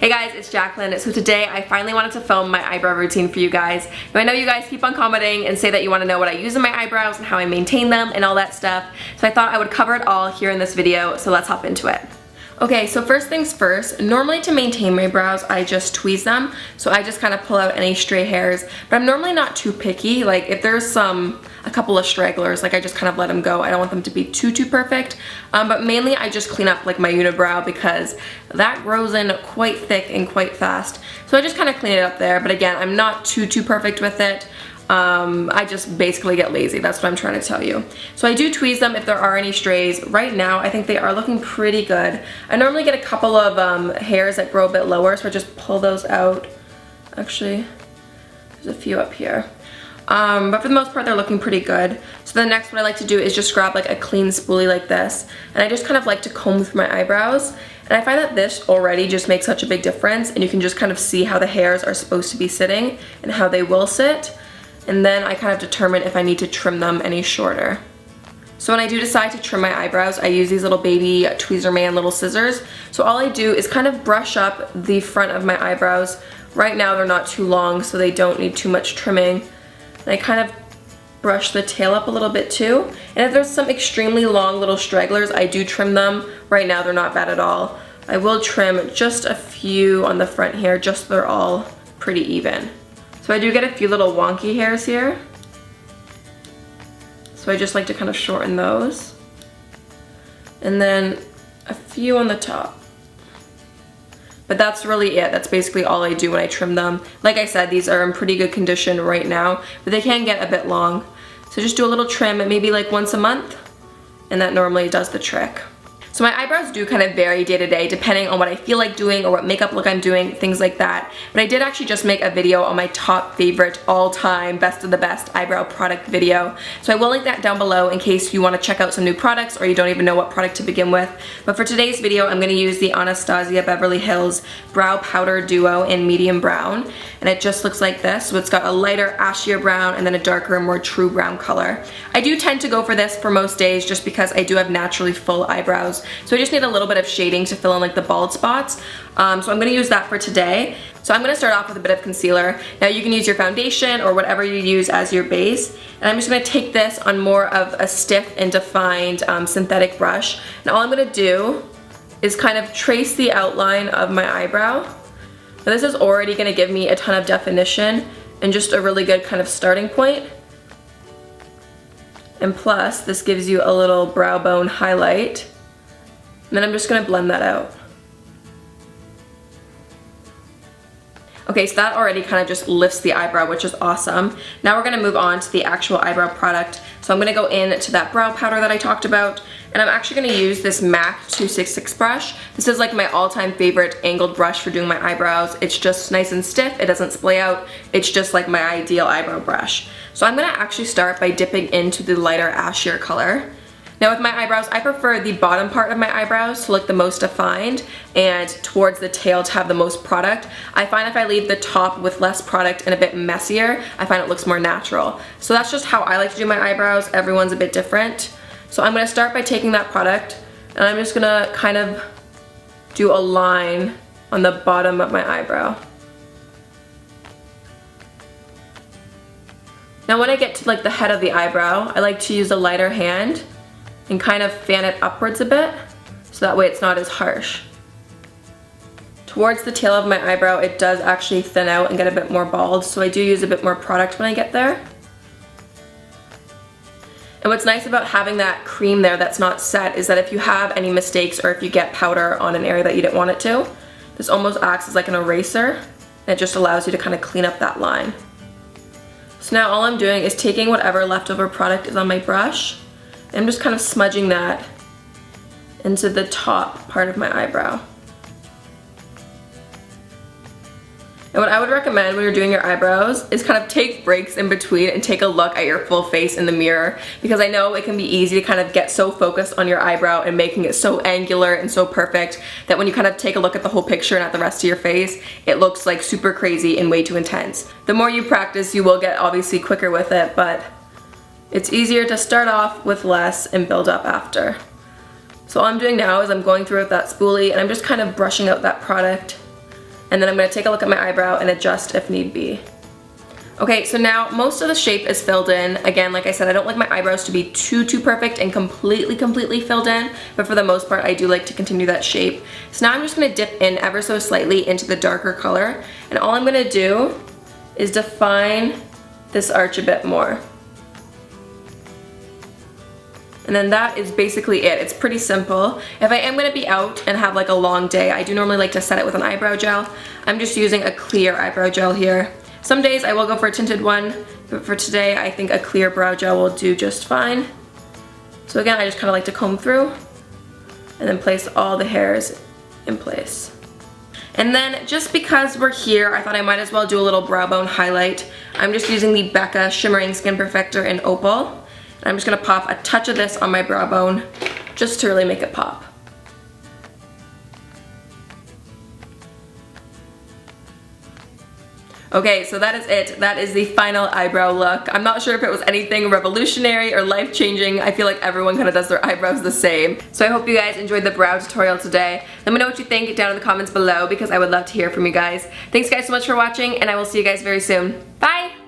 Hey guys, it's Jaclyn. So today I finally wanted to film my eyebrow routine for you guys. Now I know you guys keep on commenting and say that you want to know what I use in my eyebrows and how I maintain them and all that stuff. So I thought I would cover it all here in this video, so let's hop into it. Okay, so first things first, normally to maintain my brows, I just tweeze them. So I just kind of pull out any stray hairs, but I'm normally not too picky. Like if there's a couple of stragglers, like I just kind of let them go. I don't want them to be too perfect. But mainly I just clean up like my unibrow because that grows in quite thick and quite fast. So I just kind of clean it up there. But again, I'm not too perfect with it. I just basically get lazy. That's what I'm trying to tell you. So I do tweeze them if there are any strays. Right now, I think they are looking pretty good. I normally get a couple of hairs that grow a bit lower, so I just pull those out. Actually, there's a few up here. But for the most part, they're looking pretty good. So the next what I like to do is just grab like a clean spoolie like this, and I just kind of like to comb through my eyebrows. And I find that this already just makes such a big difference, and you can just kind of see how the hairs are supposed to be sitting and how they will sit. And then I kind of determine if I need to trim them any shorter. So when I do decide to trim my eyebrows, I use these little baby Tweezerman little scissors. So all I do is kind of brush up the front of my eyebrows. Right now they're not too long, so they don't need too much trimming. And I kind of brush the tail up a little bit too. And if there's some extremely long little stragglers, I do trim them. Right now they're not bad at all. I will trim just a few on the front here, just so they're all pretty even. So I do get a few little wonky hairs here. So I just like to kind of shorten those. And then a few on the top. But that's really it. That's basically all I do when I trim them. Like I said, these are in pretty good condition right now, but they can get a bit long. So just do a little trim, maybe like once a month, and that normally does the trick. So my eyebrows do kind of vary day to day depending on what I feel like doing or what makeup look I'm doing, things like that. But I did actually just make a video on my top favorite all-time best of the best eyebrow product video. So I will link that down below in case you want to check out some new products or you don't even know what product to begin with. But for today's video, I'm going to use the Anastasia Beverly Hills Brow Powder Duo in medium brown. And it just looks like this. So it's got a lighter ashier brown and then a darker, more true brown color. I do tend to go for this for most days just because I do have naturally full eyebrows. So I just need a little bit of shading to fill in like the bald spots. So I'm going to use that for today. So I'm going to start off with a bit of concealer. Now you can use your foundation or whatever you use as your base. And I'm just going to take this on more of a stiff and defined synthetic brush. And all I'm going to do is kind of trace the outline of my eyebrow. Now this is already going to give me a ton of definition and just a really good kind of starting point. And plus, this gives you a little brow bone highlight. And then I'm just going to blend that out. Okay, so that already kind of just lifts the eyebrow, which is awesome. Now we're going to move on to the actual eyebrow product. So I'm going to go into that brow powder that I talked about. And I'm actually going to use this MAC 266 brush. This is like my all-time favorite angled brush for doing my eyebrows. It's just nice and stiff. It doesn't splay out. It's just like my ideal eyebrow brush. So I'm going to actually start by dipping into the lighter ashier color. Now with my eyebrows, I prefer the bottom part of my eyebrows to look the most defined and towards the tail to have the most product. I find if I leave the top with less product and a bit messier, I find it looks more natural. So that's just how I like to do my eyebrows. Everyone's a bit different. So I'm going to start by taking that product and I'm just going to kind of do a line on the bottom of my eyebrow. Now when I get to like the head of the eyebrow, I like to use a lighter hand and kind of fan it upwards a bit, so that way it's not as harsh. Towards the tail of my eyebrow, it does actually thin out and get a bit more bald, so I do use a bit more product when I get there. And what's nice about having that cream there that's not set is that if you have any mistakes or if you get powder on an area that you didn't want it to, this almost acts as like an eraser, and it just allows you to kind of clean up that line. So now all I'm doing is taking whatever leftover product is on my brush, I'm just kind of smudging that into the top part of my eyebrow. And what I would recommend when you're doing your eyebrows is kind of take breaks in between and take a look at your full face in the mirror, because I know it can be easy to kind of get so focused on your eyebrow and making it so angular and so perfect that when you kind of take a look at the whole picture and at the rest of your face, it looks like super crazy and way too intense. The more you practice, you will get obviously quicker with it, but it's easier to start off with less and build up after. So all I'm doing now is I'm going through with that spoolie and I'm just kind of brushing out that product And then I'm going to take a look at my eyebrow and adjust if need be. Okay, so now most of the shape is filled in. Again, like I said, I don't like my eyebrows to be too perfect and completely filled in, but for the most part, I do like to continue that shape. So now I'm just gonna dip in ever so slightly into the darker color, and all I'm gonna do is define this arch a bit more. And then that is basically it. It's pretty simple. If I am gonna be out and have like a long day, I do normally like to set it with an eyebrow gel. I'm just using a clear eyebrow gel here. Some days I will go for a tinted one, but for today I think a clear brow gel will do just fine. So again, I just kind of like to comb through and then place all the hairs in place. And then just because we're here, I thought I might as well do a little brow bone highlight. I'm just using the Becca Shimmering Skin Perfector in Opal. And I'm just gonna pop a touch of this on my brow bone just to really make it pop. Okay, so that is it. That is the final eyebrow look. I'm not sure if it was anything revolutionary or life-changing. I feel like everyone kind of does their eyebrows the same. So I hope you guys enjoyed the brow tutorial today. Let me know what you think down in the comments below because I would love to hear from you guys. Thanks guys so much for watching, and I will see you guys very soon. Bye!